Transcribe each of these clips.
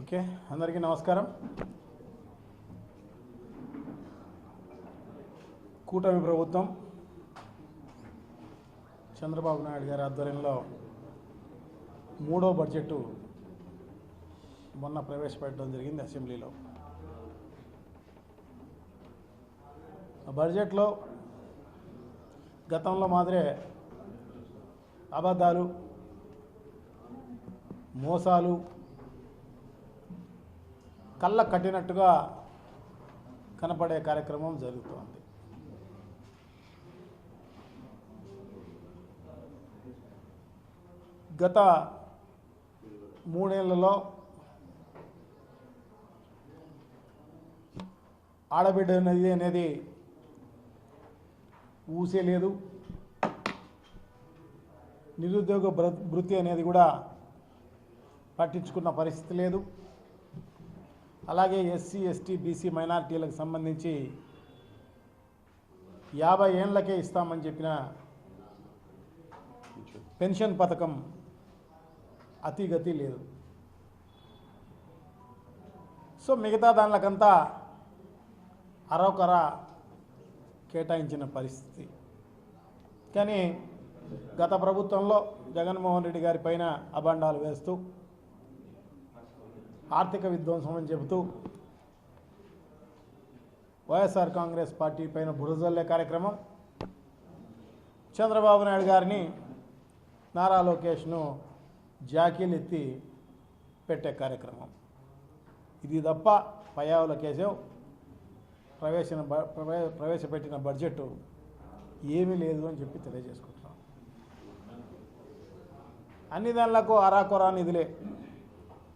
Okay, అందరికీ నమస్కారం. కూటమి ప్రభుత్వం చంద్రబాబు నాయుడు గారి ఆధ్వర్యంలో 3వ బడ్జెట్ మొన్న ప్రవేశపెట్టడం జరిగింది అసెంబ్లీలో. ఆ బడ్జెట్లో గతంలో మాదిరే అబద్ధాలు, మోసాలు కళ్ళ కట్టినట్టుగా కనపడే కార్యక్రమం జరుగుతోంది. గత 3 ఏళ్లలో ఆడబిడ్డ అనేది ఊసే లేదు, నిరుద్యోగ వృత్తి అనేది కూడా పట్టించుకున్న పరిస్థితి లేదు. అలాగే ఎస్సీ, ఎస్టీ, బీసీ మైనారిటీలకు సంబంధించి 50 ఏళ్లకే ఇస్తామని చెప్పిన పెన్షన్ పథకం అతిగతి లేదు. సో మిగతా దానికంతా అరొకర కేటాయించిన పరిస్థితి. కానీ గత ప్రభుత్వంలో జగన్మోహన్ రెడ్డి గారి పైన అబండాలు వేస్తూ ఆర్థిక విధ్వంసం అని చెబుతూ వైఎస్ఆర్ కాంగ్రెస్ పార్టీ పైన బురజల్లే కార్యక్రమం, చంద్రబాబు నాయుడు గారిని నారా లోకేష్ను జాకీలు ఎత్తి పెట్టే కార్యక్రమం. ఇది తప్ప పయావుల కేశవ్ ప్రవేశపెట్టిన బడ్జెట్ ఏమీ లేదు అని చెప్పి తెలియజేసుకుంటున్నాం. అన్ని దానిలకు అరాకొరా నిధులే.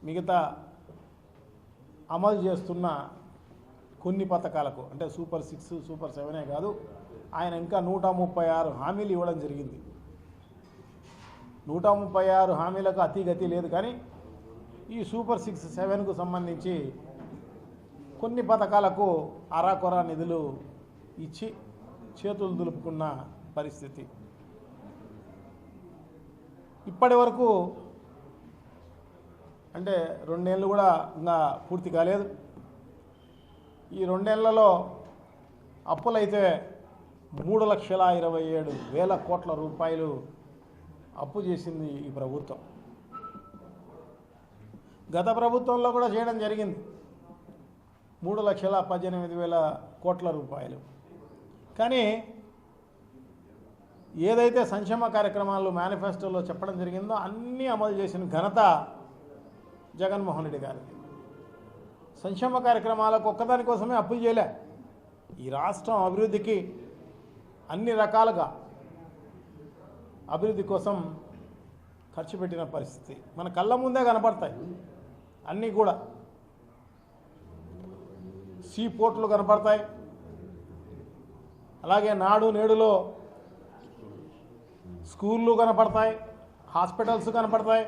మిగతా అమలు చేస్తున్న కొన్ని పథకాలకు అంటే సూపర్ 6, సూపర్ 7 కాదు, ఆయన ఇంకా 136 హామీలు ఇవ్వడం జరిగింది. 136 హామీలకు అతిగతి లేదు. కానీ ఈ సూపర్ 6, 7కు సంబంధించి కొన్ని పథకాలకు అరాకొరా నిధులు ఇచ్చి చేతులు దులుపుకున్న పరిస్థితి. ఇప్పటి వరకు అంటే 2 ఏళ్ళు కూడా ఇంకా పూర్తి కాలేదు. ఈ 2 ఏళ్లలో అప్పులైతే 3,27,000 కోట్ల రూపాయలు అప్పు చేసింది ఈ ప్రభుత్వం. గత ప్రభుత్వంలో కూడా చేయడం జరిగింది 3,18,000 కోట్ల రూపాయలు. కానీ ఏదైతే సంక్షేమ కార్యక్రమాలు మేనిఫెస్టోలో చెప్పడం జరిగిందో అన్నీ అమలు చేసిన ఘనత జగన్మోహన్ రెడ్డి గారికి. సంక్షేమ కార్యక్రమాలకు ఒక్కదానికోసమే అప్పులు చేయలే. ఈ రాష్ట్రం అభివృద్ధికి అన్ని రకాలుగా అభివృద్ధి కోసం ఖర్చు పెట్టిన పరిస్థితి మన కళ్ళ ముందే కనపడతాయి. అన్నీ కూడా సీ పోర్ట్లు కనపడతాయి. అలాగే నాడు నేడులో స్కూళ్ళు కనపడతాయి, హాస్పిటల్స్ కనపడతాయి,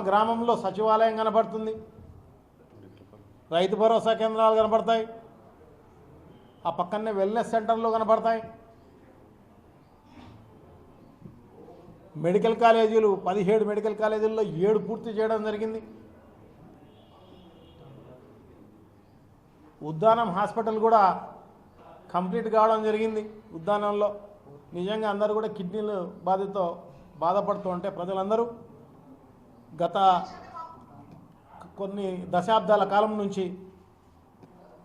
గ్రామంలో సచివాలయం కనపడుతుంది, రైతు భరోసా కేంద్రాలు కనపడతాయి, ఆ పక్కనే వెల్నెస్ సెంటర్లు కనపడతాయి, మెడికల్ కాలేజీలు 17 మెడికల్ కాలేజీల్లో 7 పూర్తి చేయడం జరిగింది. ఉద్దానం హాస్పిటల్ కూడా కంప్లీట్ కావడం జరిగింది. ఉద్దానంలో నిజంగా అందరూ కూడా కిడ్నీలు బాధపడుతూ ఉంటే ప్రజలందరూ గత కొన్ని దశాబ్దాల కాలం నుంచి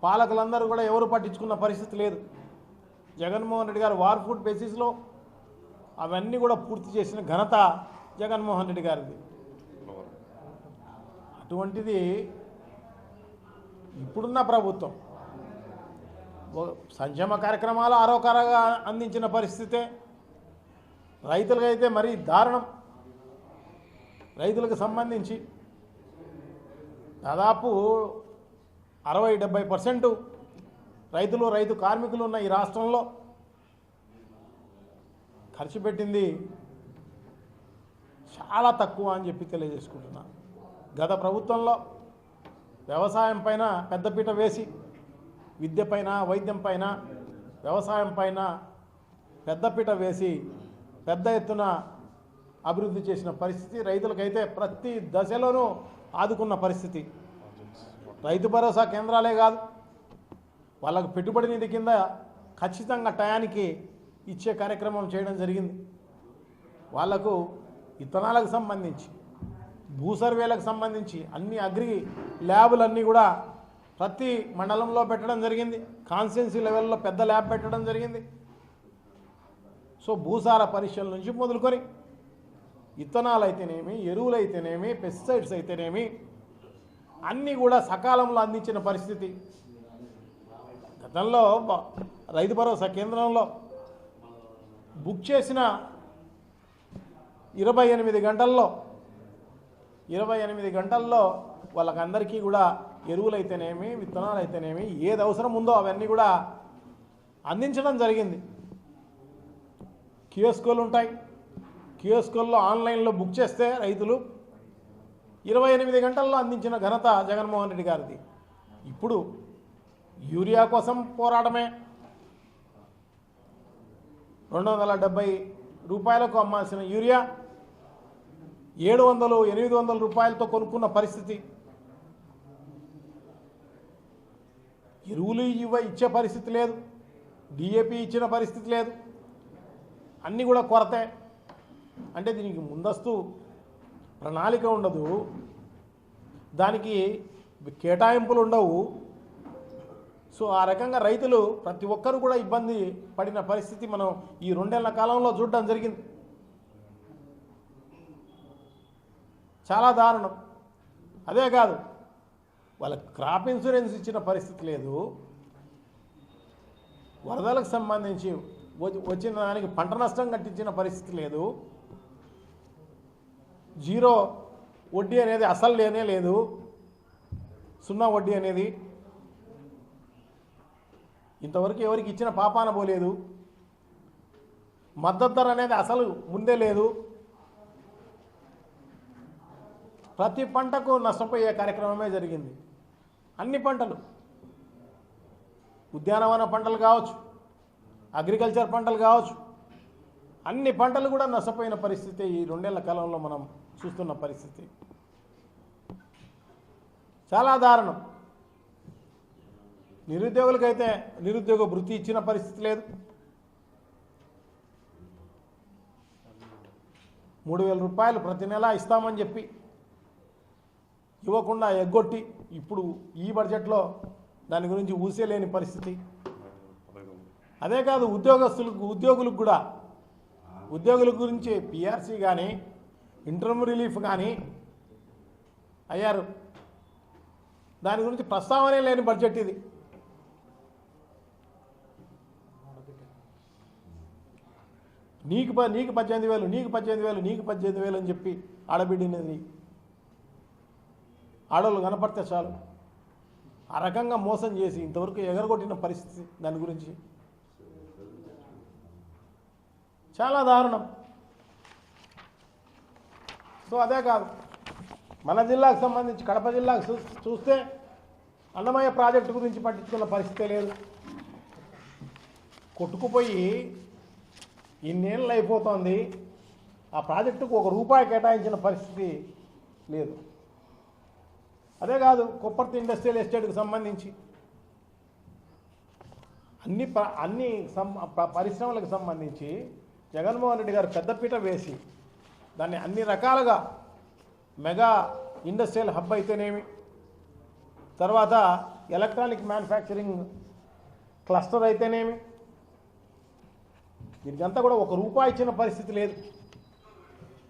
పాలకులందరూ కూడా ఎవరు పట్టించుకున్న పరిస్థితి లేదు. జగన్మోహన్ రెడ్డి గారు వార్ ఫుడ్ బేసిస్లో అవన్నీ కూడా పూర్తి చేసిన ఘనత జగన్మోహన్ రెడ్డి గారిది. అటువంటిది ఇప్పుడున్న ప్రభుత్వం సంక్షేమ కార్యక్రమాలు ఆరోకరంగా అందించిన పరిస్థితే. రైతులకైతే మరీ దారుణం. రైతులకు సంబంధించి దాదాపు 60-70% రైతులు రైతు కార్మికులు ఉన్న ఈ రాష్ట్రంలో ఖర్చు పెట్టింది చాలా తక్కువ అని చెప్పి తెలియజేసుకుంటున్నాను. గత ప్రభుత్వంలో వ్యవసాయం పైన పెద్దపీట వేసి విద్య పైన వైద్యం పైన వ్యవసాయం పైన పెద్దపీట వేసి పెద్ద ఎత్తున అభివృద్ధి చేసిన పరిస్థితి, రైతులకైతే ప్రతి దశలోనూ ఆదుకున్న పరిస్థితి. రైతు భరోసా కేంద్రాలే కాదు, వాళ్ళకు పెట్టుబడి నిధి కింద ఖచ్చితంగా టయానికి ఇచ్చే కార్యక్రమం చేయడం జరిగింది. వాళ్లకు విత్తనాలకు సంబంధించి భూ సర్వేలకు సంబంధించి అన్ని అగ్రి ల్యాబులన్నీ కూడా ప్రతి మండలంలో పెట్టడం జరిగింది. కాన్స్టిట్యున్సీ లెవెల్లో పెద్ద ల్యాబ్ పెట్టడం జరిగింది. సో భూసార పరీక్షల నుంచి మొదలుకొని విత్తనాలు అయితేనేమి, ఎరువులు అయితేనేమి, పెస్టిసైడ్స్ అయితేనేమి అన్నీ కూడా సకాలంలో అందించిన పరిస్థితి. గతంలో రైతు భరోసా కేంద్రంలో బుక్ చేసిన 28 గంటల్లో వాళ్ళకందరికీ కూడా ఎరువులు అయితేనేమి, విత్తనాలు అయితేనేమి, ఏది అవసరం ఉందో అవన్నీ కూడా అందించడం జరిగింది. కియోస్కోలు ఉంటాయి, కియోస్కోల్లో ఆన్లైన్లో బుక్ చేస్తే రైతులు 28 గంటల్లో అందించిన ఘనత జగన్మోహన్ రెడ్డి గారిది. ఇప్పుడు యూరియా కోసం పోరాటమే. 270 రూపాయలకు అమ్మాల్సిన యూరియా 700-800 రూపాయలతో కొనుక్కున్న పరిస్థితి. ఎరువులు ఇచ్చే పరిస్థితి లేదు, డిఏపి ఇచ్చిన పరిస్థితి లేదు, అన్నీ కూడా కొరతే. అంటే దీనికి ముందస్తు ప్రణాళిక ఉండదు, దానికి కేటాయింపులు ఉండవు. సో ఆ రకంగా రైతులు ప్రతి ఒక్కరు కూడా ఇబ్బంది పడిన పరిస్థితి మనం ఈ 2 ఏళ్ల కాలంలో చూడడం జరిగింది. చాలా దారుణం. అదే కాదు, వాళ్ళకి క్రాప్ ఇన్సూరెన్స్ ఇచ్చిన పరిస్థితి లేదు, వరదలకు సంబంధించి వచ్చిన దానికి పంట నష్టం కట్టించిన పరిస్థితి లేదు, జీరో వడ్డీ అనేది అసలు లేనే లేదు, 0 వడ్డీ అనేది ఇంతవరకు ఎవరికి ఇచ్చిన పాపాన పోలేదు, మద్దతు ధర అనేది అసలు ముందే లేదు. ప్రతి పంటకు నష్టపోయే కార్యక్రమమే జరిగింది. అన్ని పంటలు, ఉద్యానవన పంటలు కావచ్చు, అగ్రికల్చర్ పంటలు కావచ్చు, అన్ని పంటలు కూడా నష్టపోయిన పరిస్థితి ఈ 2 ఏళ్ల కాలంలో మనం చూస్తున్న పరిస్థితి. చాలా దారుణం. నిరుద్యోగులకైతే నిరుద్యోగ భృతి ఇచ్చిన పరిస్థితి లేదు. 3,000 రూపాయలు ప్రతి నెల ఇస్తామని చెప్పి ఇవ్వకుండా ఎగ్గొట్టి ఇప్పుడు ఈ బడ్జెట్లో దాని గురించి ఊసేలేని పరిస్థితి. అదే కాదు, ఉద్యోగులకు కూడా ఉద్యోగుల గురించి పిఆర్సీ కానీ ఇంటర్మ్ రిలీఫ్ కానీ అయ్యారు, దాని గురించి ప్రస్తావనే లేని బడ్జెట్ ఇది. నీకు 18,000, నీకు 18,000, నీకు 18,000 అని చెప్పి ఆడబిడ్డినది ఆడవాళ్ళు కనపడితే చాలు ఆ రకంగా మోసం చేసి ఇంతవరకు ఎగరగొట్టిన పరిస్థితి. దాని గురించి చాలా దారుణం. సో అదే కాదు, మన జిల్లాకు సంబంధించి కడప జిల్లాకు చూస్తే అన్నమయ్య ప్రాజెక్టు గురించి పట్టించుకున్న పరిస్థితే లేదు. కొట్టుకుపోయి ఇన్నేళ్ళు అయిపోతుంది, ఆ ప్రాజెక్టుకు ₹1 కేటాయించిన పరిస్థితి లేదు. అదే కాదు, కొప్పర్తి ఇండస్ట్రియల్ ఎస్టేట్కు సంబంధించి అన్ని పరిశ్రమలకు సంబంధించి జగన్మోహన్ రెడ్డి గారు పెద్దపీట వేసి దాన్ని అన్ని రకాలుగా మెగా ఇండస్ట్రియల్ హబ్ అయితేనేమి, తర్వాత ఎలక్ట్రానిక్ మ్యానుఫ్యాక్చరింగ్ క్లస్టర్ అయితేనేమి, దీనికంతా కూడా ₹1 ఇచ్చిన పరిస్థితి లేదు.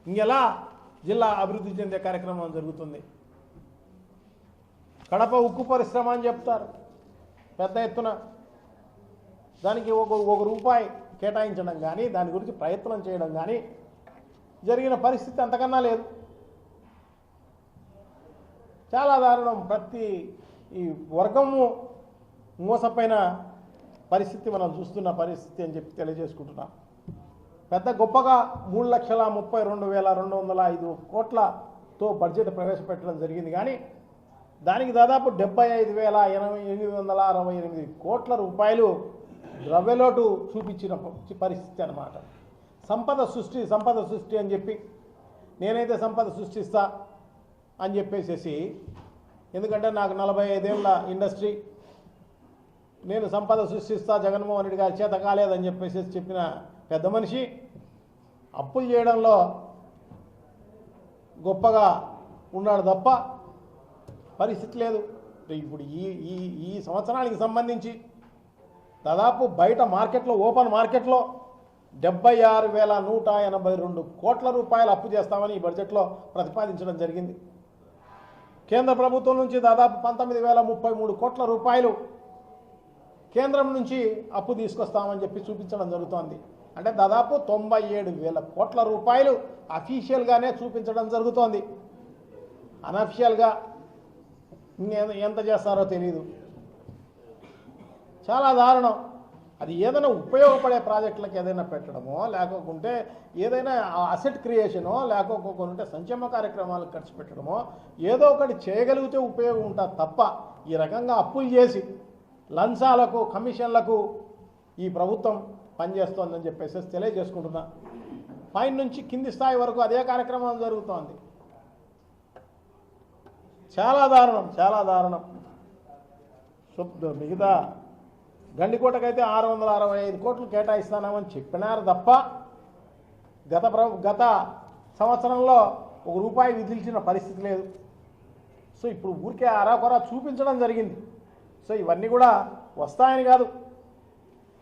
ఇంకెలా జిల్లా అభివృద్ధి చెందే కార్యక్రమం జరుగుతుంది? కడప ఉక్కు పరిశ్రమ అని చెప్తారు పెద్ద ఎత్తున, దానికి ₹1 కేటాయించడం కానీ దాని గురించి ప్రయత్నం చేయడం కానీ జరిగిన పరిస్థితి అంతకన్నా లేదు. చాలా దారుణం. ప్రతి ఈ వర్గము మోసపోయిన పరిస్థితి మనం చూస్తున్న పరిస్థితి అని చెప్పి తెలియజేసుకుంటున్నాం. పెద్ద గొప్పగా 3,32,205 కోట్లతో బడ్జెట్ ప్రవేశపెట్టడం జరిగింది. కానీ దానికి దాదాపు 75,868 కోట్ల రూపాయలు ద్రవ్యలోటు చూపించిన పరిస్థితి అన్నమాట. సంపద సృష్టి అని చెప్పి నేనైతే సంపద సృష్టిస్తా అని చెప్పేసేసి, ఎందుకంటే నాకు 45 ఏళ్ళ ఇండస్ట్రీ, నేను సంపద సృష్టిస్తా జగన్మోహన్ రెడ్డి గారి చేత కాలేదని చెప్పేసి చెప్పిన పెద్ద మనిషి అప్పులు చేయడంలో గొప్పగా ఉన్నాడు తప్ప పరిస్థితి లేదు. ఇప్పుడు ఈ సంవత్సరానికి సంబంధించి దాదాపు బయట మార్కెట్లో, ఓపెన్ మార్కెట్లో 76,182 కోట్ల రూపాయలు అప్పు చేస్తామని ఈ బడ్జెట్లో ప్రతిపాదించడం జరిగింది. కేంద్ర ప్రభుత్వం నుంచి దాదాపు 19,033 కోట్ల రూపాయలు కేంద్రం నుంచి అప్పు తీసుకొస్తామని చెప్పి చూపించడం జరుగుతోంది. అంటే దాదాపు 97,000 కోట్ల రూపాయలు అఫీషియల్గానే చూపించడం జరుగుతోంది. అనఫిషియల్గా ఎంత చేస్తారో తెలియదు. చాలా దారుణం. అది ఏదైనా ఉపయోగపడే ప్రాజెక్టులకు ఏదైనా పెట్టడమో, లేకపోతే ఏదైనా అసెట్ క్రియేషనో, లేకపోతే సంక్షేమ కార్యక్రమాలకు ఖర్చు పెట్టడమో, ఏదో ఒకటి చేయగలిగితే ఉపయోగం ఉంటుంది తప్ప ఈ రకంగా అప్పులు చేసి లంచాలకు, కమిషన్లకు ఈ ప్రభుత్వం పనిచేస్తోందని చెప్పేసి తెలియజేసుకుంటున్నా. పైన నుంచి కింది స్థాయి వరకు అదే కార్యక్రమం జరుగుతోంది. చాలా దారుణం, చాలా దారుణం. మిగతా గండికోటకైతే 665 కోట్లు కేటాయిస్తామని చెప్పినారు తప్ప గత సంవత్సరంలో ₹1 విధించిన పరిస్థితి లేదు. సో ఇప్పుడు ఊరికే అరాకొరా చూపించడం జరిగింది. సో ఇవన్నీ కూడా వస్తాయని కాదు,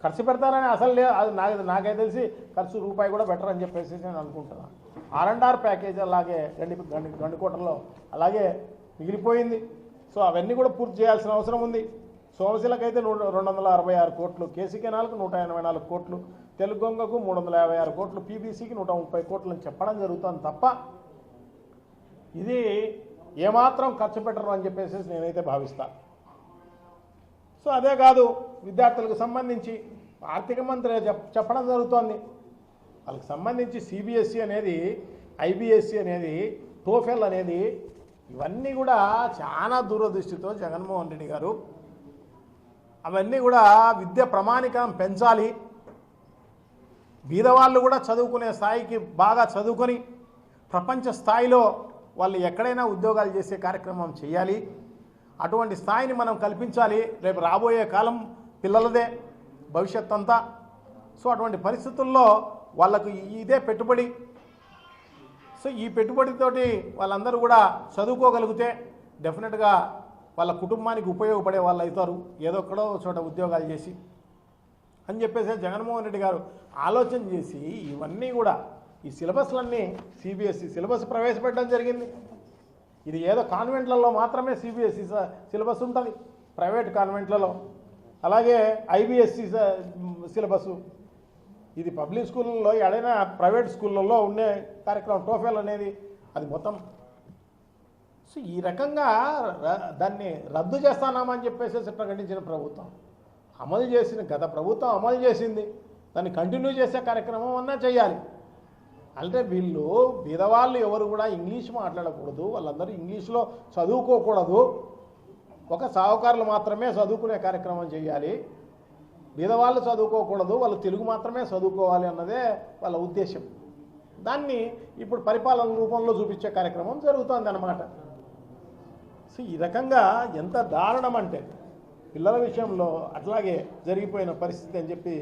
ఖర్చు పెడతారని అసలు లేదు. అది నాకైతే తెలిసి ఖర్చు ₹1 కూడా బెటర్ అని చెప్పేసి నేను అనుకుంటున్నాను. R&R ప్యాకేజ్ అలాగే గండికోటలో అలాగే మిగిలిపోయింది. సో అవన్నీ కూడా పూర్తి చేయాల్సిన అవసరం ఉంది. సోమశిలకైతే 266 కోట్లు, కేసీ కెనాల్కు 184 కోట్లు, తెలుగొంగకు 356 కోట్లు, పీబీసీకి 130 కోట్లు అని చెప్పడం జరుగుతుంది తప్ప ఇది ఏమాత్రం ఖర్చు పెట్టరు అని చెప్పేసి నేనైతే భావిస్తాను. సో అదే కాదు, విద్యార్థులకు సంబంధించి ఆర్థిక మంత్రి చెప్పడం జరుగుతోంది. వాళ్ళకి సంబంధించి సిబిఎస్ఈ అనేది, ఐబిఎస్ఈ అనేది, టోఫెల్ అనేది ఇవన్నీ కూడా చాలా దూరదృష్టితో జగన్మోహన్ రెడ్డి గారు అవన్నీ కూడా విద్య ప్రమాణికం పెంచాలి, బీదవాళ్ళు కూడా చదువుకునే స్థాయికి బాగా చదువుకొని ప్రపంచ స్థాయిలో వాళ్ళు ఎక్కడైనా ఉద్యోగాలు చేసే కార్యక్రమం చేయాలి, అటువంటి స్థాయిని మనం కల్పించాలి. రేపు రాబోయే కాలం పిల్లలదే భవిష్యత్ అంతా. సో అటువంటి పరిస్థితుల్లో వాళ్ళకు ఇదే పెట్టుబడి. సో ఈ పెట్టుబడితోటి వాళ్ళందరూ కూడా చదువుకోగలిగితే డెఫినెట్గా వాళ్ళ కుటుంబానికి ఉపయోగపడే వాళ్ళు అవుతారు, ఏదో ఎక్కడో చోట ఉద్యోగాలు చేసి అని చెప్పేసి జగన్మోహన్ రెడ్డి గారు ఆలోచన చేసి ఇవన్నీ కూడా ఈ సిలబస్లన్నీ సిబిఎస్ఈ సిలబస్ ప్రవేశపెట్టడం జరిగింది. ఇది ఏదో కాన్వెంట్లలో మాత్రమే సిబిఎస్ఈ సిలబస్ ఉంటుంది, ప్రైవేట్ కాన్వెంట్లలో. అలాగే ఐబిఎస్ఈ సిలబస్సు, ఇది పబ్లిక్ స్కూళ్ళల్లో ఎడైనా ప్రైవేట్ స్కూళ్ళల్లో ఉండే కార్యక్రమం టోఫెల్ అనేది అది మొత్తం. సో ఈ రకంగా దాన్ని రద్దు చేస్తానామని చెప్పేసి ప్రకటించిన ప్రభుత్వం అమలు చేసిన, గత ప్రభుత్వం అమలు చేసింది, దాన్ని కంటిన్యూ చేసే కార్యక్రమం అన్నా చేయాలి. అంటే వీళ్ళు బీదవాళ్ళు ఎవరు కూడా ఇంగ్లీష్ మాట్లాడకూడదు, వాళ్ళందరూ ఇంగ్లీష్లో చదువుకోకూడదు, ఒక సాహుకారులు మాత్రమే చదువుకునే కార్యక్రమం చేయాలి, బీదవాళ్ళు చదువుకోకూడదు, వాళ్ళు తెలుగు మాత్రమే చదువుకోవాలి అన్నదే వాళ్ళ ఉద్దేశం. దాన్ని ఇప్పుడు పరిపాలన రూపంలో చూపించే కార్యక్రమం జరుగుతుంది అన్నమాట. సో ఈ రకంగా ఎంత దారుణం అంటే పిల్లల విషయంలో అట్లాగే జరిగిపోయిన పరిస్థితి అని చెప్పి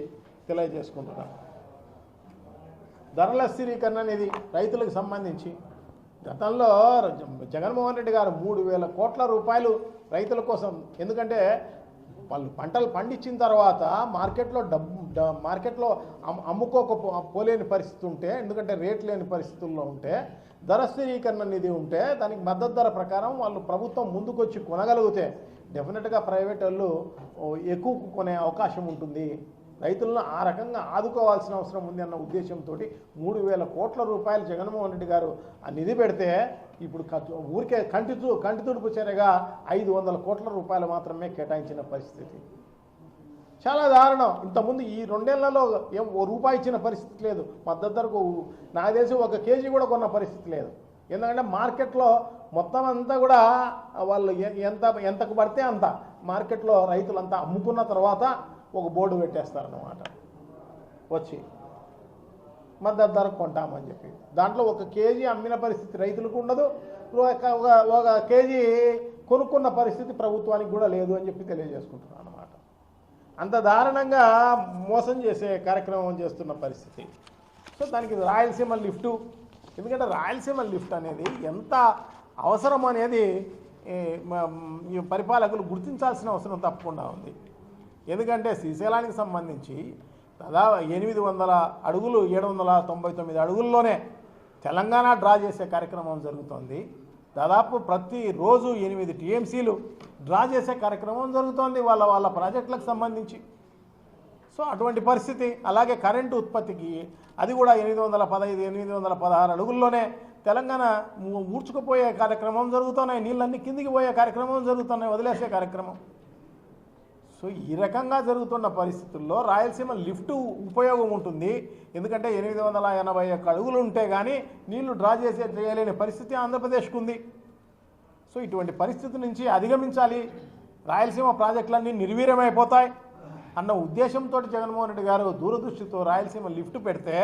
తెలియజేసుకుంటున్నాను. ధరల స్థిరీకరణ అనేది రైతులకు సంబంధించి గతంలో జగన్మోహన్ రెడ్డి గారు 3,000 కోట్ల రూపాయలు రైతుల కోసం, ఎందుకంటే వాళ్ళు పంటలు పండించిన తర్వాత మార్కెట్లో పోలేని పరిస్థితి ఉంటే, ఎందుకంటే రేట్ లేని పరిస్థితుల్లో ఉంటే, ధర స్థిరీకరణ నిధి ఉంటే దానికి మద్దతు ధర ప్రకారం వాళ్ళు ప్రభుత్వం ముందుకొచ్చి కొనగలిగితే డెఫినెట్గా ప్రైవేట్ వాళ్ళు ఎక్కువ కొనే అవకాశం ఉంటుంది రైతులను ఆ రకంగా ఆదుకోవాల్సిన అవసరం ఉంది అన్న ఉద్దేశంతో 3,000 కోట్ల రూపాయలు జగన్మోహన్ రెడ్డి గారు ఆ నిధి పెడితే ఇప్పుడు ఊరికే కంటి తుడుపు చర్యగా 500 కోట్ల రూపాయలు మాత్రమే కేటాయించిన పరిస్థితి. చాలా దారుణం. ఇంతకుముందు ఈ 2 నెలల్లో ఏం ఓ రూపాయి ఇచ్చిన పరిస్థితి లేదు. మద్దతు ధరకు నాకు తెలిసి 1 కేజీ కూడా కొన్న పరిస్థితి లేదు. ఎందుకంటే మార్కెట్లో మొత్తం అంతా కూడా వాళ్ళు ఎంతకు పడితే అంత మార్కెట్లో రైతులంతా అమ్ముకున్న తర్వాత ఒక బోర్డు పెట్టేస్తారన్నమాట. వచ్చి మద్దతు ధరకు కొంటామని చెప్పి దాంట్లో 1 కేజీ అమ్మిన పరిస్థితి రైతులకు ఉండదు, ఒక కేజీ కొనుక్కున్న పరిస్థితి ప్రభుత్వానికి కూడా లేదు అని చెప్పి తెలియజేసుకుంటున్నాను అన్నమాట. అంత దారుణంగా మోసం చేసే కార్యక్రమం చేస్తున్న పరిస్థితి. సో దానికి రాయలసీమ లిఫ్టు, ఎందుకంటే రాయలసీమ లిఫ్ట్ అనేది ఎంత అవసరం అనేది ఈ పరిపాలకులు గుర్తించాల్సిన అవసరం తప్పకుండా ఉంది. ఎందుకంటే శ్రీశైలానికి సంబంధించి దాదాపు 800 అడుగులు 799 అడుగుల్లోనే తెలంగాణ డ్రా చేసే కార్యక్రమం జరుగుతోంది. దాదాపు ప్రతిరోజు 8 టీఎంసీలు డ్రా చేసే కార్యక్రమం జరుగుతోంది వాళ్ళ ప్రాజెక్టులకు సంబంధించి. సో అటువంటి పరిస్థితి. అలాగే కరెంటు ఉత్పత్తికి అది కూడా 815, 816 అడుగుల్లోనే తెలంగాణ ఊడ్చుకుపోయే కార్యక్రమం జరుగుతున్నాయి. నీళ్ళన్నీ కిందికి పోయే కార్యక్రమం జరుగుతున్నాయి, వదిలేసే కార్యక్రమం. సో ఈ రకంగా జరుగుతున్న పరిస్థితుల్లో రాయలసీమ లిఫ్ట్ ఉపయోగం ఉంటుంది. ఎందుకంటే 881 అడుగులు ఉంటే కానీ నీళ్లు డ్రా చేయలేని పరిస్థితి ఆంధ్రప్రదేశ్కు ఉంది. సో ఇటువంటి పరిస్థితి నుంచి అధిగమించాలి, రాయలసీమ ప్రాజెక్టులన్నీ నిర్వీర్యమైపోతాయి అన్న ఉద్దేశంతో జగన్మోహన్ రెడ్డి గారు దూరదృష్టితో రాయలసీమ లిఫ్ట్ పెడితే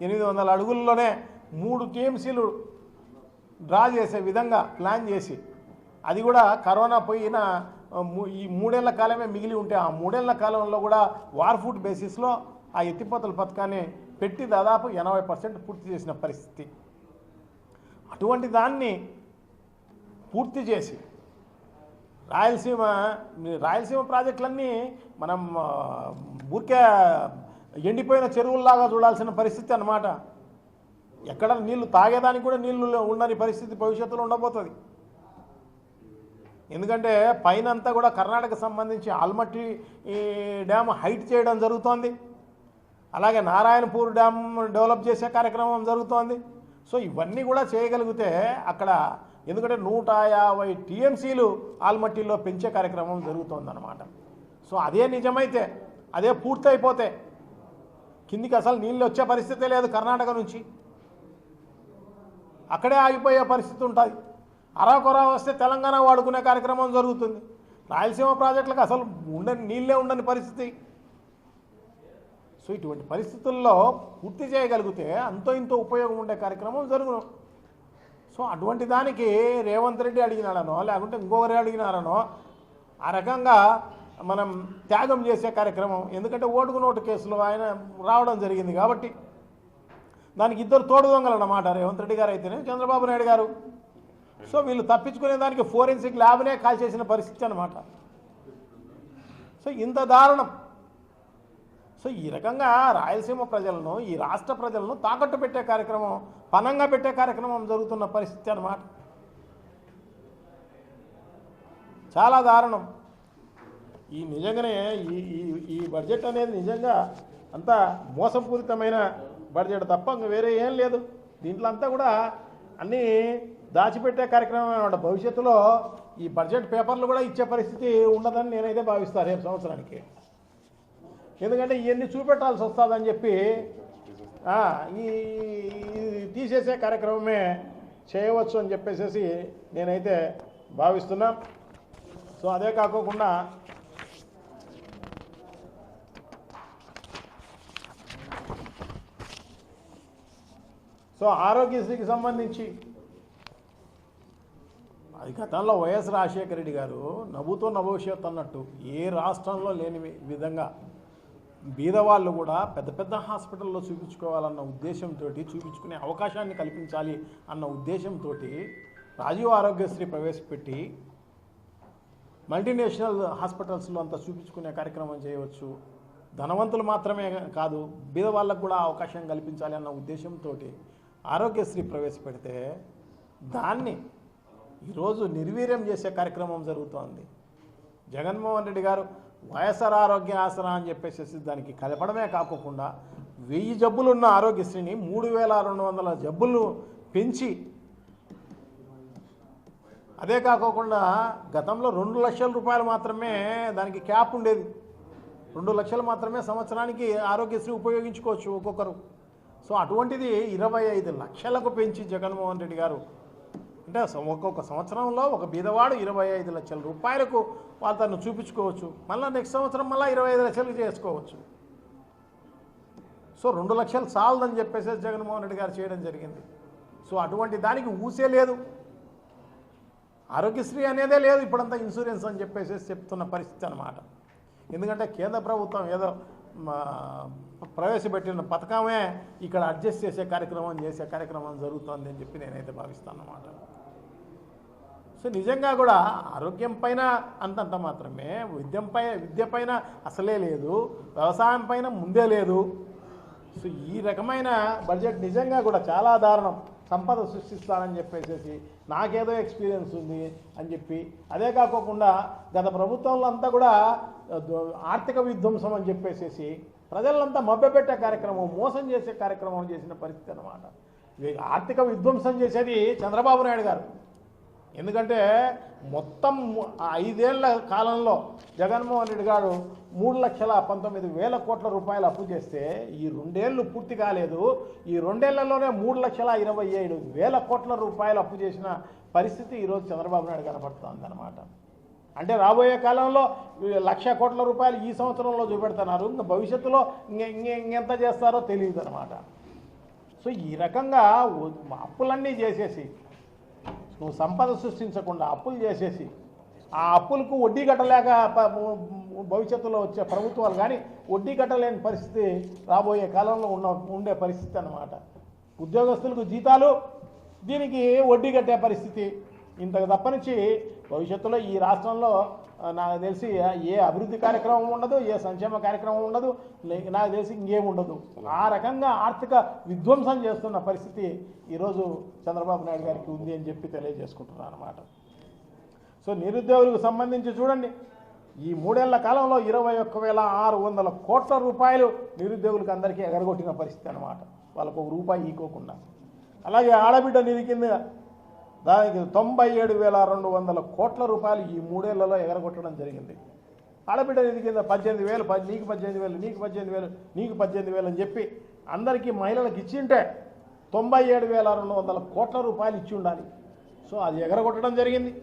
800 అడుగుల్లోనే 3 టీఎంసీలు డ్రా చేసే విధంగా ప్లాన్ చేసి, అది కూడా కరోనా పోయిన ఈ 3 ఏళ్ల కాలమే మిగిలి ఉంటే ఆ 3 ఏళ్ల కాలంలో కూడా వార్ఫుడ్ బేసిస్లో ఆ ఎత్తిపోతల పథకాన్ని పెట్టి దాదాపు 80% పూర్తి చేసిన పరిస్థితి. అటువంటి దాన్ని పూర్తి చేసి రాయలసీమ ప్రాజెక్టులన్నీ మనం ఊరికే ఎండిపోయిన చెరువుల్లాగా చూడాల్సిన పరిస్థితి అన్నమాట. ఎక్కడ నీళ్లు తాగేదానికి కూడా నీళ్లు ఉండని పరిస్థితి భవిష్యత్తులో ఉండబోతుంది. ఎందుకంటే పైన అంతా కూడా కర్ణాటక సంబంధించి ఆల్మట్టి డ్యామ్ హైట్ చేయడం జరుగుతోంది. అలాగే నారాయణపూర్ డ్యామ్ డెవలప్ చేసే కార్యక్రమం జరుగుతోంది. సో ఇవన్నీ కూడా చేయగలిగితే అక్కడ, ఎందుకంటే 150 టీఎంసీలు ఆల్మట్టిలో పెంచే కార్యక్రమం జరుగుతోందన్నమాట. సో అదే నిజమైతే, అదే పూర్తయిపోతే కిందికి అసలు నీళ్ళు వచ్చే పరిస్థితే లేదు. కర్ణాటక నుంచి అక్కడే ఆగిపోయే పరిస్థితి ఉంటుంది. అరాకొరా వస్తే తెలంగాణ వాడుకునే కార్యక్రమం జరుగుతుంది. రాయలసీమ ప్రాజెక్టులకు అసలు నీళ్ళే ఉండని పరిస్థితి. సో ఇటువంటి పరిస్థితుల్లో పూర్తి చేయగలిగితే అంతో ఇంతో ఉపయోగం ఉండే కార్యక్రమం జరుగును. సో అటువంటి దానికి రేవంత్ రెడ్డి అడిగినాడనో లేకుంటే ఇంకొకరే అడిగినారనో ఆ రకంగా మనం త్యాగం చేసే కార్యక్రమం. ఎందుకంటే ఓటుకు నోటు కేసులో ఆయన రావడం జరిగింది కాబట్టి దానికి ఇద్దరు తోడు దొంగలు అన్నమాట, రేవంత్ రెడ్డి గారు అయితేనే చంద్రబాబు నాయుడు గారు. సో వీళ్ళు తప్పించుకునే దానికి ఫోరెన్సిక్ ల్యాబ్నే కాల్ చేసిన పరిస్థితి అన్నమాట. సో ఇంత దారుణం. సో ఈ రకంగా రాయలసీమ ప్రజలను, ఈ రాష్ట్ర ప్రజలను తాకట్టు పెట్టే కార్యక్రమం, పనంగా పెట్టే కార్యక్రమం జరుగుతున్న పరిస్థితి అన్నమాట. చాలా దారుణం. ఈ నిజంగానే ఈ బడ్జెట్ అనేది నిజంగా అంతా మోసపూరితమైన బడ్జెట్ తప్ప ఇంకా వేరే ఏం లేదు. దీంట్లో అంతా కూడా అన్నీ దాచిపెట్టే కార్యక్రమం అన్నమాట. భవిష్యత్తులో ఈ బడ్జెట్ పేపర్లు కూడా ఇచ్చే పరిస్థితి ఉండదని నేనైతే భావిస్తాను రేపు సంవత్సరానికి. ఎందుకంటే ఇవన్నీ చూపెట్టాల్సి వస్తుందని చెప్పి ఈ తీసేసే కార్యక్రమమే చేయవచ్చు అని చెప్పేసి నేనైతే భావిస్తున్నా. సో అదే కాకోకుండా సో ఆరోగ్యశ్రీకి సంబంధించి అది గతంలో వైఎస్ రాజశేఖర రెడ్డి గారు నవ్వుతో నభవిష్యత్ అన్నట్టు ఏ రాష్ట్రంలో లేని విధంగా బీదవాళ్ళు కూడా పెద్ద పెద్ద హాస్పిటల్లో చూపించుకోవాలన్న ఉద్దేశంతో, చూపించుకునే అవకాశాన్ని కల్పించాలి అన్న ఉద్దేశంతో రాజీవ్ ఆరోగ్యశ్రీ ప్రవేశపెట్టి మల్టీనేషనల్ హాస్పిటల్స్లో అంతా చూపించుకునే కార్యక్రమం చేయవచ్చు. ధనవంతులు మాత్రమే కాదు, బీదవాళ్ళకు కూడా అవకాశం కల్పించాలి అన్న ఉద్దేశంతో ఆరోగ్యశ్రీ ప్రవేశపెడితే దాన్ని ఈరోజు నిర్వీర్యం చేసే కార్యక్రమం జరుగుతోంది. జగన్మోహన్ రెడ్డి గారు వైఎస్ఆర్ ఆరోగ్య ఆసరా అని చెప్పేసి దానికి కలపడమే కాకుండా 1000 జబ్బులున్న ఆరోగ్యశ్రీని 3200 జబ్బులు పెంచి, అదే కాకోకుండా గతంలో 2 లక్షల రూపాయలు మాత్రమే దానికి క్యాప్ ఉండేది. 2 లక్షలు మాత్రమే సంవత్సరానికి ఆరోగ్యశ్రీ ఉపయోగించుకోవచ్చు ఒక్కొక్కరు. సో అటువంటిది 25 లక్షలకు పెంచి జగన్మోహన్ రెడ్డి గారు, అంటే ఒక్కొక్క సంవత్సరంలో ఒక బీదవాడు 25 లక్షల రూపాయలకు వాళ్ళను చూపించుకోవచ్చు. మళ్ళీ నెక్స్ట్ సంవత్సరం మళ్ళీ 25 లక్షలకు చేసుకోవచ్చు. సో 2 లక్షలు చాలదని చెప్పేసి జగన్మోహన్ రెడ్డి గారు చేయడం జరిగింది. సో అటువంటి దానికి ఊసే లేదు, ఆరోగ్యశ్రీ అనేదే లేదు. ఇప్పుడంతా ఇన్సూరెన్స్ అని చెప్పేసి చెప్తున్న పరిస్థితి అన్నమాట. ఎందుకంటే కేంద్ర ప్రభుత్వం ఏదో ప్రవేశపెట్టిన పథకమే ఇక్కడ అడ్జస్ట్ చేసే కార్యక్రమం జరుగుతుంది అని చెప్పి నేనైతే భావిస్తాను అన్నమాట. సో నిజంగా కూడా ఆరోగ్యం పైన అంతంత మాత్రమే, విద్య పైన అసలే లేదు, వ్యవసాయం పైన ముందే లేదు. సో ఈ రకమైన బడ్జెట్ నిజంగా కూడా చాలా దారుణం. సంపద సృష్టిస్తానని చెప్పేసి నాకేదో ఎక్స్పీరియన్స్ ఉంది అని చెప్పి, అదే కాకుండా గత ప్రభుత్వంలో అంతా కూడా ఆర్థిక విధ్వంసం అని చెప్పేసి ప్రజలంతా మభ్యపెట్టే కార్యక్రమం, మోసం చేసే కార్యక్రమం చేసిన పరిస్థితి అన్నమాట. ఆర్థిక విధ్వంసం చేసేది చంద్రబాబు నాయుడు గారు. ఎందుకంటే మొత్తం 5 ఏళ్ల కాలంలో జగన్మోహన్ రెడ్డి గారు 3,19,000 కోట్ల రూపాయలు అప్పు చేస్తే ఈ 2 ఏళ్ళు పూర్తి కాలేదు. ఈ 2 ఏళ్లలోనే 3,27,000 కోట్ల రూపాయలు అప్పు చేసిన పరిస్థితి ఈరోజు చంద్రబాబు నాయుడు కనపడుతుంది అన్నమాట. అంటే రాబోయే కాలంలో 1,00,000 కోట్ల రూపాయలు ఈ సంవత్సరంలో చూపెడుతున్నారు. ఇంకా భవిష్యత్తులో ఇంకెంత చేస్తారో తెలియదు అన్నమాట. సో ఈ రకంగా అప్పులన్నీ చేసేసి, నువ్వు సంపద సృష్టించకుండా అప్పులు చేసేసి, ఆ అప్పులకు వడ్డీ కట్టలేక భవిష్యత్తులో వచ్చే ప్రభుత్వాలు కానీ వడ్డీ కట్టలేని పరిస్థితి రాబోయే కాలంలో ఉండే పరిస్థితి అన్నమాట. ఉద్యోగస్తులకు జీతాలు, దీనికి వడ్డీ కట్టే పరిస్థితి. ఇంతకు తప్పనించి భవిష్యత్తులో ఈ రాష్ట్రంలో నాకు తెలిసి ఏ అభివృద్ధి కార్యక్రమం ఉండదు, ఏ సంక్షేమ కార్యక్రమం ఉండదు, నాకు తెలిసి ఇంకేముండదు. ఆ రకంగా ఆర్థిక విధ్వంసం చేస్తున్న పరిస్థితి ఈరోజు చంద్రబాబు నాయుడు గారికి ఉంది అని చెప్పి తెలియజేసుకుంటున్నాను అన్నమాట. సో నిరుద్యోగులకు సంబంధించి చూడండి, ఈ 3 ఏళ్ల కాలంలో 21,600 కోట్ల రూపాయలు నిరుద్యోగులకు అందరికీ ఎగరగొట్టిన పరిస్థితి అన్నమాట, వాళ్ళకు ₹1 ఈకోకుండా. అలాగే ఆడబిడ్డ నిధి కింద దానికి 97,200 కోట్ల రూపాయలు ఈ 3 ఏళ్లలో ఎగరగొట్టడం జరిగింది. ఆడబిడ్డ నిధి కింద 18,000, నీకు 18,000, నీకు 18,000, నీకు 18,000 అని చెప్పి అందరికీ మహిళలకు ఇచ్చింటే 97,200 కోట్ల రూపాయలు ఇచ్చి ఉండాలి. సో అది ఎగరగొట్టడం జరిగింది.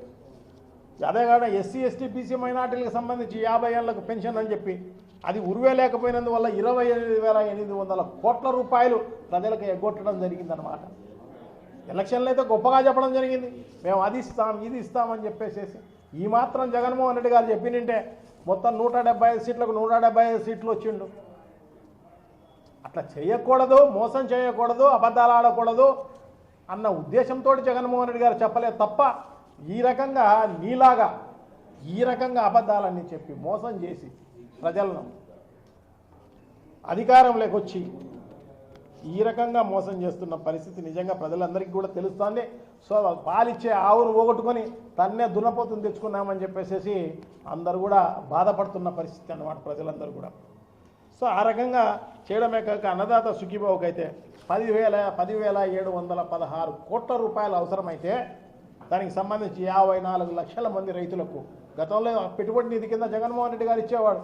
అదే కాకుండా ఎస్సీ, ఎస్టీ, బీసీ మైనార్టీలకు సంబంధించి 50 ఏళ్లకు పెన్షన్ అని చెప్పి అది ఉరువే లేకపోయినందువల్ల 28,800 కోట్ల రూపాయలు ప్రజలకు ఎగ్గొట్టడం జరిగిందనమాట. ఎలక్షన్లు అయితే గొప్పగా చెప్పడం జరిగింది, మేము అది ఇస్తాం ఇది ఇస్తామని చెప్పేసి. ఈ మాత్రం జగన్మోహన్ రెడ్డి గారు చెప్పినంటే మొత్తం 175 సీట్లకు 175 సీట్లు వచ్చిండు. అట్లా చేయకూడదు, మోసం చేయకూడదు, అబద్ధాలు ఆడకూడదు అన్న ఉద్దేశంతో జగన్మోహన్ రెడ్డి గారు చెప్పలేదు తప్ప ఈ రకంగా నీలాగా ఈ రకంగా అబద్ధాలన్నీ చెప్పి మోసం చేసి ప్రజలను అధికారంలోకి వచ్చి ఈ రకంగా మోసం చేస్తున్న పరిస్థితి నిజంగా ప్రజలందరికీ కూడా తెలుస్తుంది. సో పాలిచ్చే ఆవును పోగొట్టుకొని తన్నే దున్నపోతుని తెచ్చుకున్నామని చెప్పేసి అందరూ కూడా బాధపడుతున్న పరిస్థితి అన్నమాట ప్రజలందరూ కూడా. సో ఆ రకంగా చేయడమే కాక అన్నదాత సుఖీబాబుకి అయితే 10,716 కోట్ల రూపాయలు అవసరమైతే దానికి సంబంధించి 54 లక్షల మంది రైతులకు గతంలో పెట్టుబడి నిధి కింద జగన్మోహన్ రెడ్డి గారు ఇచ్చేవాడు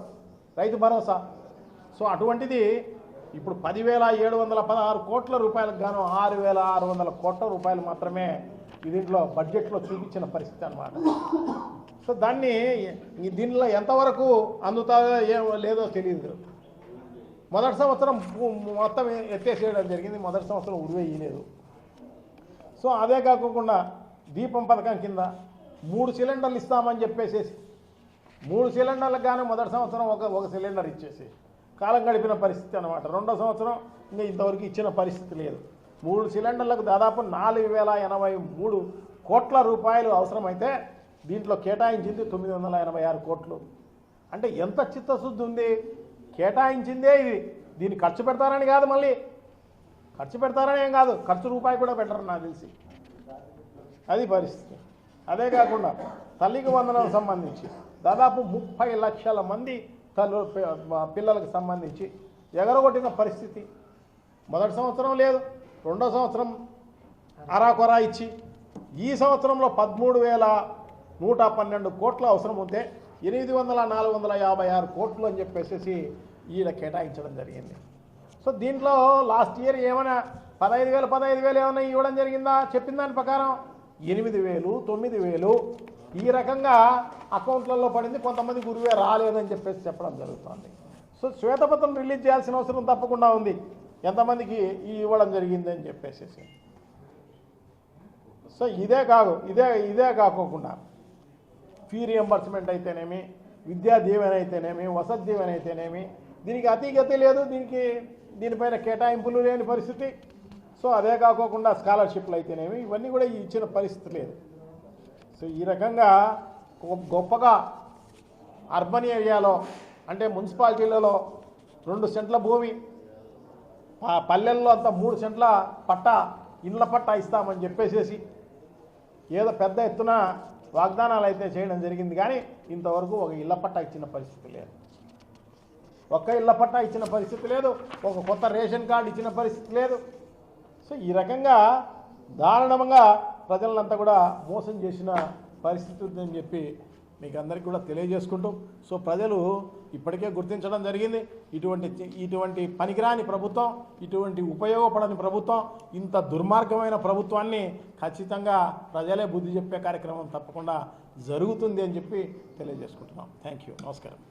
రైతు భరోసా. సో అటువంటిది ఇప్పుడు 10,716 కోట్ల రూపాయలకు గాను 6,600 కోట్ల రూపాయలు మాత్రమే దీంట్లో బడ్జెట్లో చూపించిన పరిస్థితి అన్నమాట. సో దాన్ని దీనిలో ఎంతవరకు అందుతుందో లేదో తెలియదు. మొదటి సంవత్సరం మొత్తం ఎత్తేసేయడం జరిగింది, మొదటి సంవత్సరం ఉరివేయలేదు. సో అదే కాకుండా దీపం పథకం కింద 3 సిలిండర్లు ఇస్తామని చెప్పేసి 3 సిలిండర్లకు కానీ మొదటి సంవత్సరం ఒక సిలిండర్ ఇచ్చేసి కాలం గడిపిన పరిస్థితి అన్నమాట. రెండో సంవత్సరం ఇంకా ఇంతవరకు ఇచ్చిన పరిస్థితి లేదు. 3 సిలిండర్లకు దాదాపు 4,083 కోట్ల రూపాయలు అవసరమైతే దీంట్లో కేటాయించింది 986 కోట్లు. అంటే ఎంత చిత్తశుద్ధి ఉంది, కేటాయించిందే ఇది. దీన్ని ఖర్చు పెడతారని కాదు, మళ్ళీ ఖర్చు పెడతారని ఏం కాదు, ఖర్చు రూపాయి కూడా పెట్టరు నాకు తెలిసి, అది పరిస్థితి. అదే కాకుండా తల్లికి వందనం సంబంధించి దాదాపు 30 లక్షల మంది పిల్లలకు సంబంధించి ఎగరగొట్టిన పరిస్థితి. మొదటి సంవత్సరం లేదు, రెండో సంవత్సరం అరాకొరా ఇచ్చి ఈ సంవత్సరంలో 13,112 కోట్ల అవసరం ఉంటే 456 కోట్లు అని చెప్పేసి ఈడ కేటాయించడం జరిగింది. సో దీంట్లో లాస్ట్ ఇయర్ ఏమైనా 15,000 ఏమైనా ఇవ్వడం జరిగిందా? చెప్పిన దాని ప్రకారం 8,000, 9,000 ఈ రకంగా అకౌంట్లలో పడింది. కొంతమంది గురువే రాలేదని చెప్పేసి చెప్పడం జరుగుతుంది. సో శ్వేతపత్రం రిలీజ్ చేయాల్సిన అవసరం తప్పకుండా ఉంది, ఎంతమందికి ఇవ్వడం జరిగింది అని చెప్పేసి. సో ఇదే కాకోకుండా ఫీ రియంబర్స్మెంట్ అయితేనేమి, విద్యా దీవెన అయితేనేమి, వసతి దీవెన అయితేనేమి, దీనికి అతిగతి లేదు, దీనిపైన కేటాయింపులు లేని పరిస్థితి. సో అదే కాకోకుండా స్కాలర్షిప్లు అయితేనేమి, ఇవన్నీ కూడా ఇచ్చిన పరిస్థితి లేదు. సో ఈ రకంగా గొప్పగా అర్బన్ ఏరియాలో అంటే మున్సిపాలిటీలలో 2 సెంట్ల భూమి, పల్లెల్లో అంతా 3 సెంట్ల పట్టా, ఇండ్ల పట్టా ఇస్తామని చెప్పేసేసి ఏదో పెద్ద ఎత్తున వాగ్దానాలు అయితే చేయడం జరిగింది. కానీ ఇంతవరకు ఒక ఇళ్ల పట్టా ఇచ్చిన పరిస్థితి లేదు, ఒక్క ఇళ్ల పట్టా ఇచ్చిన పరిస్థితి లేదు, ఒక కొత్త రేషన్ కార్డు ఇచ్చిన పరిస్థితి లేదు. సో ఈ రకంగా దారుణంగా ప్రజలంతా కూడా మోసం చేసిన పరిస్థితి ఉందని చెప్పి మీకు అందరికీ కూడా తెలియజేసుకుంటూ, సో ప్రజలు ఇప్పటికే గుర్తించడం జరిగింది, ఇటువంటి పనికిరాని ప్రభుత్వం, ఇటువంటి ఉపయోగపడని ప్రభుత్వం, ఇంత దుర్మార్గమైన ప్రభుత్వాన్ని ఖచ్చితంగా ప్రజలే బుద్ధి చెప్పే కార్యక్రమం తప్పకుండా జరుగుతుంది అని చెప్పి తెలియజేసుకుంటున్నాం. Thank you. నమస్కారం.